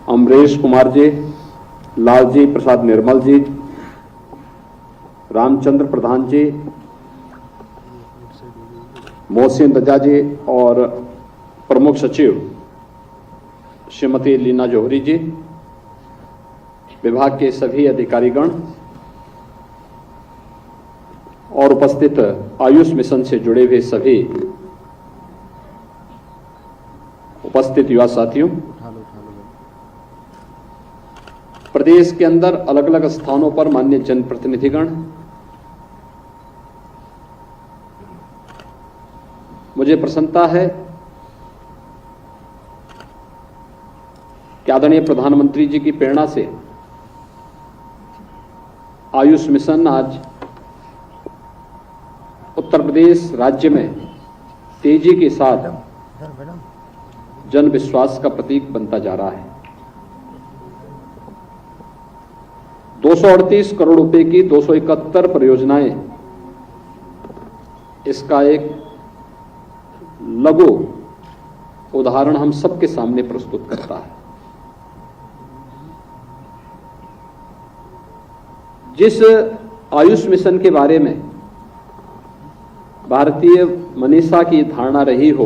अमरेश कुमार जी, लालजी प्रसाद निर्मल जी, रामचंद्र प्रधान जी, मोहसिन रजा जी और प्रमुख सचिव श्रीमती लीना जौहरी जी, विभाग के सभी अधिकारीगण और उपस्थित आयुष मिशन से जुड़े हुए सभी उपस्थित युवा साथियों, प्रदेश के अंदर अलग अलग स्थानों पर माननीय जनप्रतिनिधिगण, मुझे प्रसन्नता है कि आदरणीय प्रधानमंत्री जी की प्रेरणा से आयुष मिशन आज उत्तर प्रदेश राज्य में तेजी के साथ जन विश्वास का प्रतीक बनता जा रहा है। 238 करोड़ रुपए की 271 परियोजनाएं इसका एक लघु उदाहरण हम सबके सामने प्रस्तुत करता है। जिस आयुष मिशन के बारे में भारतीय मनीषा की धारणा रही हो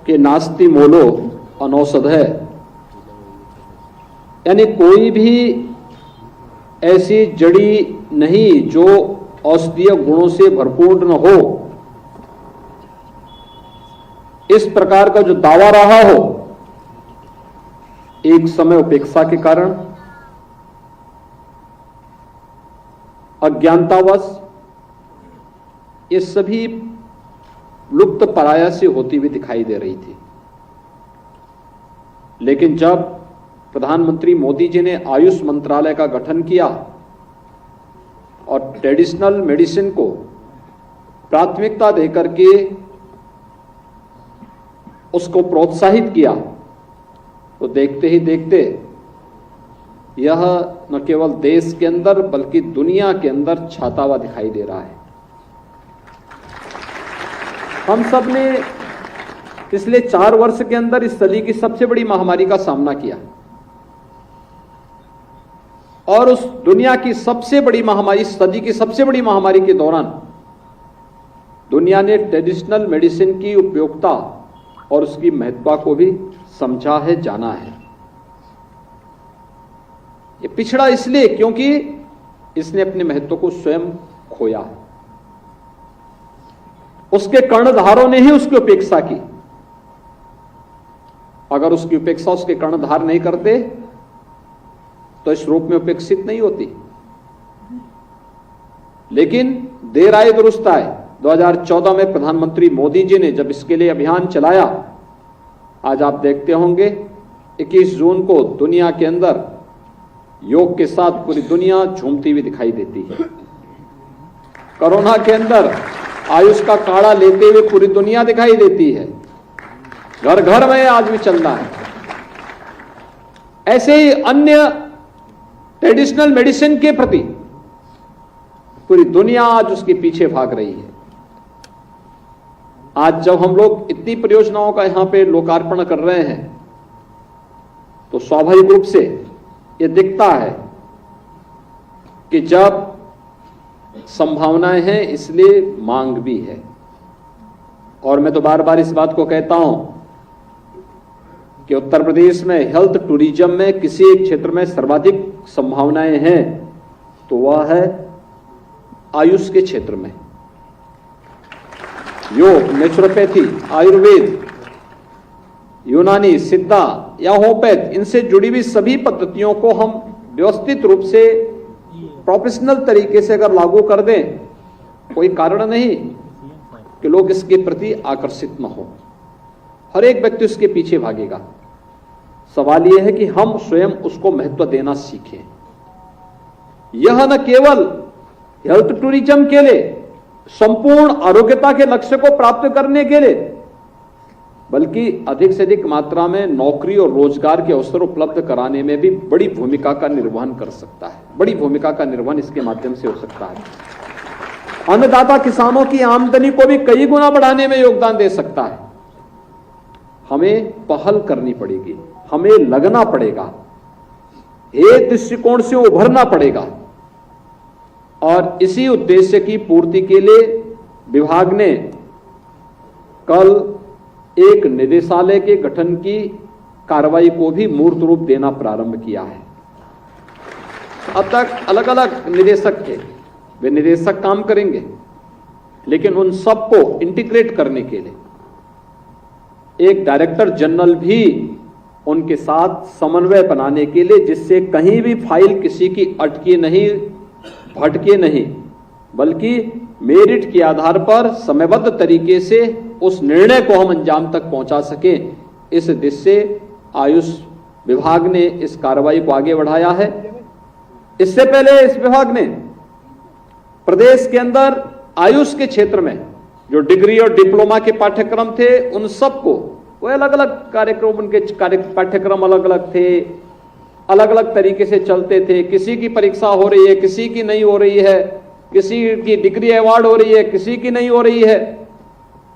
कि नास्ति मूलो अनौषधय, यानी कोई भी ऐसी जड़ी नहीं जो औषधीय गुणों से भरपूर न हो, इस प्रकार का जो दावा रहा हो, एक समय उपेक्षा के कारण, अज्ञानतावश ये सभी लुप्त पराया से होती हुई दिखाई दे रही थी। लेकिन जब प्रधानमंत्री मोदी जी ने आयुष मंत्रालय का गठन किया और ट्रेडिशनल मेडिसिन को प्राथमिकता देकर के उसको प्रोत्साहित किया, तो देखते ही देखते यह न केवल देश के अंदर बल्कि दुनिया के अंदर छाता हुआ दिखाई दे रहा है। हम सब ने पिछले 4 वर्ष के अंदर इस सदी की सबसे बड़ी महामारी का सामना किया और उस दुनिया की सबसे बड़ी महामारी, सदी की सबसे बड़ी महामारी के दौरान दुनिया ने ट्रेडिशनल मेडिसिन की उपयोगिता और उसकी महत्ता को भी समझा है, जाना है। ये पिछड़ा इसलिए क्योंकि इसने अपने महत्व को स्वयं खोया है। उसके कर्णधारों ने ही उसकी उपेक्षा की। अगर उसकी उपेक्षा उसके कर्णधार नहीं करते तो इस रूप में उपेक्षित नहीं होती। लेकिन देर आए दुरुस्त आए। 2014 में प्रधानमंत्री मोदी जी ने जब इसके लिए अभियान चलाया, आज आप देखते होंगे 21 जून को दुनिया के अंदर योग के साथ पूरी दुनिया झूमती हुई दिखाई देती है। कोरोना के अंदर आयुष का काढ़ा लेते हुए पूरी दुनिया दिखाई देती है। घर घर में आज भी चल रहा है। ऐसे ही अन्य ट्रेडिशनल मेडिसिन के प्रति पूरी दुनिया आज उसके पीछे भाग रही है। आज जब हम लोग इतनी परियोजनाओं का यहां पे लोकार्पण कर रहे हैं तो स्वाभाविक रूप से ये दिखता है कि जब संभावनाएं हैं इसलिए मांग भी है। और मैं तो बार बार इस बात को कहता हूं कि उत्तर प्रदेश में हेल्थ टूरिज्म में किसी एक क्षेत्र में सर्वाधिक संभावनाएं हैं तो वह है आयुष के क्षेत्र में। योग, नेचुरोपैथी, आयुर्वेद, यूनानी, सिद्धा या होम्योपैथ, इनसे जुड़ी हुई सभी पद्धतियों को हम व्यवस्थित रूप से प्रोफेशनल तरीके से अगर लागू कर दें, कोई कारण नहीं कि लोग इसके प्रति आकर्षित न हो। हर एक व्यक्ति उसके पीछे भागेगा। सवाल यह है कि हम स्वयं उसको महत्व देना सीखें। यह न केवल हेल्थ टूरिज्म के लिए, संपूर्ण आरोग्यता के लक्ष्य को प्राप्त करने के लिए, बल्कि अधिक से अधिक मात्रा में नौकरी और रोजगार के अवसर उपलब्ध कराने में भी बड़ी भूमिका का निर्वहन कर सकता है। बड़ी भूमिका का निर्वहन इसके माध्यम से हो सकता है। अन्नदाता किसानों की आमदनी को भी कई गुना बढ़ाने में योगदान दे सकता है। हमें पहल करनी पड़ेगी, हमें लगना पड़ेगा, एक दृष्टिकोण से उभरना पड़ेगा। और इसी उद्देश्य की पूर्ति के लिए विभाग ने कल एक निदेशालय के गठन की कार्रवाई को भी मूर्त रूप देना प्रारंभ किया है। अब तक अलग अलग निदेशक थे, वे निदेशक काम करेंगे, लेकिन उन सबको इंटीग्रेट करने के लिए एक डायरेक्टर जनरल भी उनके साथ समन्वय बनाने के लिए, जिससे कहीं भी फाइल किसी की अटके नहीं, भटके नहीं, बल्कि मेरिट के आधार पर समयबद्ध तरीके से उस निर्णय को हम अंजाम तक पहुंचा सकें। इस उद्देश्य से आयुष विभाग ने इस कार्रवाई को आगे बढ़ाया है। इससे पहले इस विभाग ने प्रदेश के अंदर आयुष के क्षेत्र में जो डिग्री और डिप्लोमा के पाठ्यक्रम थे, उन सबको वो अलग अलग कार्यक्रम, उनके पाठ्यक्रम अलग अलग थे, अलग अलग तरीके से चलते थे। किसी की परीक्षा हो रही है, किसी की नहीं हो रही है, किसी की डिग्री अवार्ड हो रही है, किसी की नहीं हो रही है।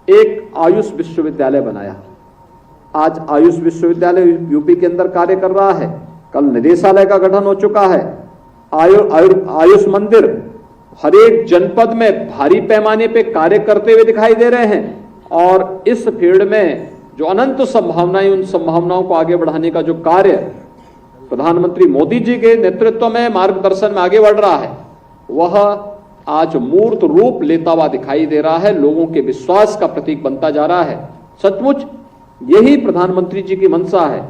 एक आयुष विश्वविद्यालय बनाया। आज आयुष विश्वविद्यालय यूपी के अंदर कार्य कर रहा है। कल निदेशालय का गठन हो चुका है। आयुष मंदिर हर एक जनपद में भारी पैमाने पे कार्य करते हुए दिखाई दे रहे हैं। और इस फील्ड में जो अनंत संभावनाएं, उन संभावनाओं को आगे बढ़ाने का जो कार्य प्रधानमंत्री मोदी जी के नेतृत्व में, मार्गदर्शन में आगे बढ़ रहा है, वह आज मूर्त रूप लेता हुआ दिखाई दे रहा है, लोगों के विश्वास का प्रतीक बनता जा रहा है। सचमुच यही प्रधानमंत्री जी की मंशा है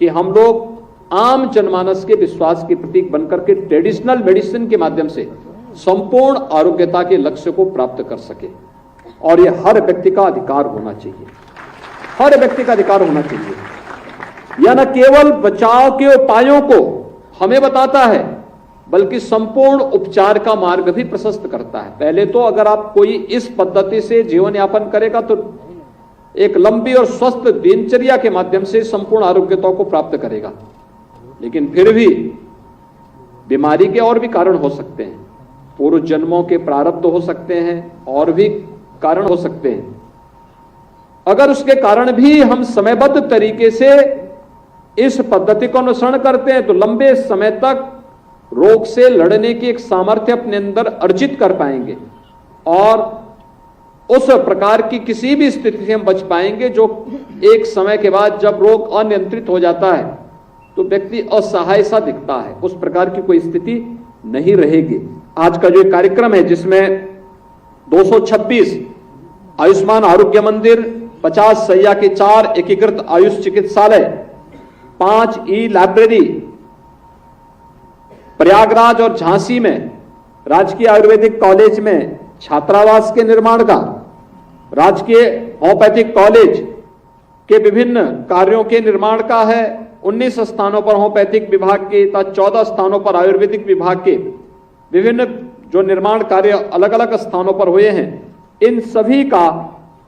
कि हम लोग आम जनमानस के विश्वास के प्रतीक बनकर के ट्रेडिशनल मेडिसिन के माध्यम से संपूर्ण आरोग्यता के लक्ष्य को प्राप्त कर सके। और यह हर व्यक्ति का अधिकार होना चाहिए, हर व्यक्ति का अधिकार होना चाहिए। यह न केवल बचाव के उपायों को हमें बताता है, बल्कि संपूर्ण उपचार का मार्ग भी प्रशस्त करता है। पहले तो अगर आप कोई इस पद्धति से जीवन यापन करेगा तो एक लंबी और स्वस्थ दिनचर्या के माध्यम से संपूर्ण आरोग्यता को प्राप्त करेगा। लेकिन फिर भी बीमारी के और भी कारण हो सकते हैं, पूर्व जन्मों के प्रारब्ध हो सकते हैं, और भी कारण हो सकते हैं। अगर उसके कारण भी हम समयबद्ध तरीके से इस पद्धति को अनुसरण करते हैं तो लंबे समय तक रोग से लड़ने की एक सामर्थ्य अपने अंदर अर्जित कर पाएंगे और उस प्रकार की किसी भी स्थिति से हम बच पाएंगे जो एक समय के बाद जब रोग अनियंत्रित हो जाता है तो व्यक्ति असहाय सा दिखता है। उस प्रकार की कोई स्थिति नहीं रहेगी। आज का जो कार्यक्रम है जिसमें 226 आयुष्मान आरोग्य मंदिर, 50 सैया के 4 एकीकृत आयुष चिकित्सालय, 5 ई लाइब्रेरी प्रयागराज और झांसी में, राजकीय आयुर्वेदिक कॉलेज में छात्रावास के निर्माण का, राजकीय होम्योपैथिक कॉलेज के विभिन्न कार्यों के निर्माण का है। 19 स्थानों पर होम्योपैथिक विभाग के तथा 14 स्थानों पर आयुर्वेदिक विभाग के विभिन्न जो निर्माण कार्य अलग अलग स्थानों पर हुए हैं, इन सभी का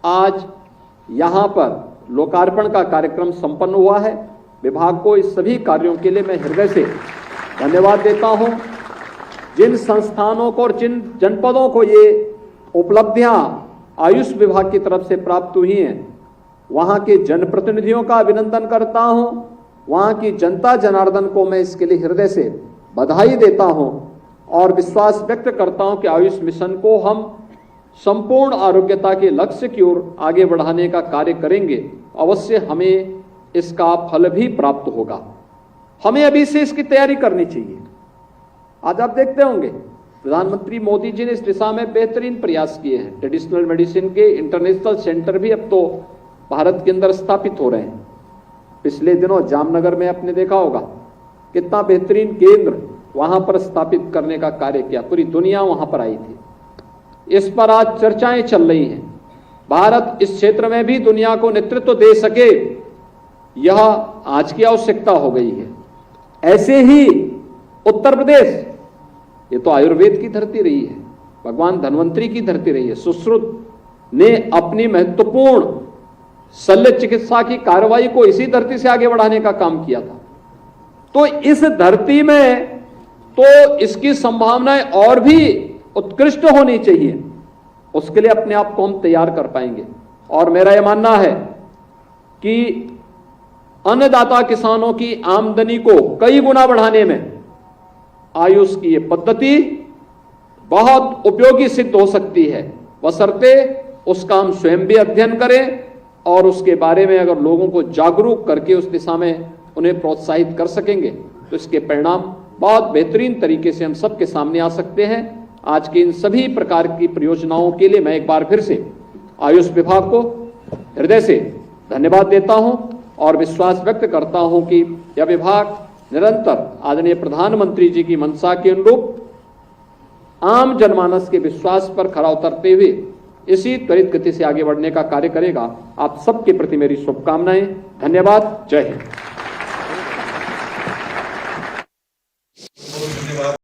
आज यहां पर लोकार्पण का कार्यक्रम संपन्न हुआ है। विभाग को इस सभी कार्यों के लिए मैं हृदय से धन्यवाद देता हूं। जिन संस्थानों को और जिन जनपदों को ये उपलब्धियां आयुष विभाग की तरफ से प्राप्त हुई हैं, वहां के जनप्रतिनिधियों का अभिनंदन करता हूं। वहां की जनता जनार्दन को मैं इसके लिए हृदय से बधाई देता हूं और विश्वास व्यक्त करता हूं कि आयुष मिशन को हम संपूर्ण आरोग्यता के लक्ष्य की ओर आगे बढ़ाने का कार्य करेंगे। अवश्य हमें इसका फल भी प्राप्त होगा। हमें अभी से इसकी तैयारी करनी चाहिए। आज आप देखते होंगे प्रधानमंत्री मोदी जी ने इस दिशा में बेहतरीन प्रयास किए हैं। ट्रेडिशनल मेडिसिन के इंटरनेशनल सेंटर भी अब तो भारत के अंदर स्थापित हो रहे हैं। पिछले दिनों जामनगर में आपने देखा होगा कितना बेहतरीन केंद्र वहां पर स्थापित करने का कार्य किया, पूरी दुनिया वहां पर आई थी। इस पर आज चर्चाएं चल रही हैं। भारत इस क्षेत्र में भी दुनिया को नेतृत्व दे सके, यह आज की आवश्यकता हो गई है। ऐसे ही उत्तर प्रदेश, ये तो आयुर्वेद की धरती रही है, भगवान धन्वंतरी की धरती रही है। सुश्रुत ने अपनी महत्वपूर्ण शल्य चिकित्सा की कार्रवाई को इसी धरती से आगे बढ़ाने का काम किया था। तो इस धरती में तो इसकी संभावनाएं और भी उत्कृष्ट होनी चाहिए। उसके लिए अपने आप को हम तैयार कर पाएंगे। और मेरा यह मानना है कि अन्नदाता किसानों की आमदनी को कई गुना बढ़ाने में आयुष की ये पद्धति बहुत उपयोगी सिद्ध हो सकती है, बशर्ते उसका हम स्वयं भी अध्ययन करें और उसके बारे में अगर लोगों को जागरूक करके उस दिशा में उन्हें प्रोत्साहित कर सकेंगे तो इसके परिणाम बहुत बेहतरीन तरीके से हम सबके सामने आ सकते हैं। आज के इन सभी प्रकार की परियोजनाओं के लिए मैं एक बार फिर से आयुष विभाग को हृदय से धन्यवाद देता हूं और विश्वास व्यक्त करता हूं कि यह विभाग निरंतर आदरणीय प्रधानमंत्री जी की मंशा के अनुरूप आम जनमानस के विश्वास पर खरा उतरते हुए इसी त्वरित गति से आगे बढ़ने का कार्य करेगा। आप सबके प्रति मेरी शुभकामनाएं। धन्यवाद। जय हिंद।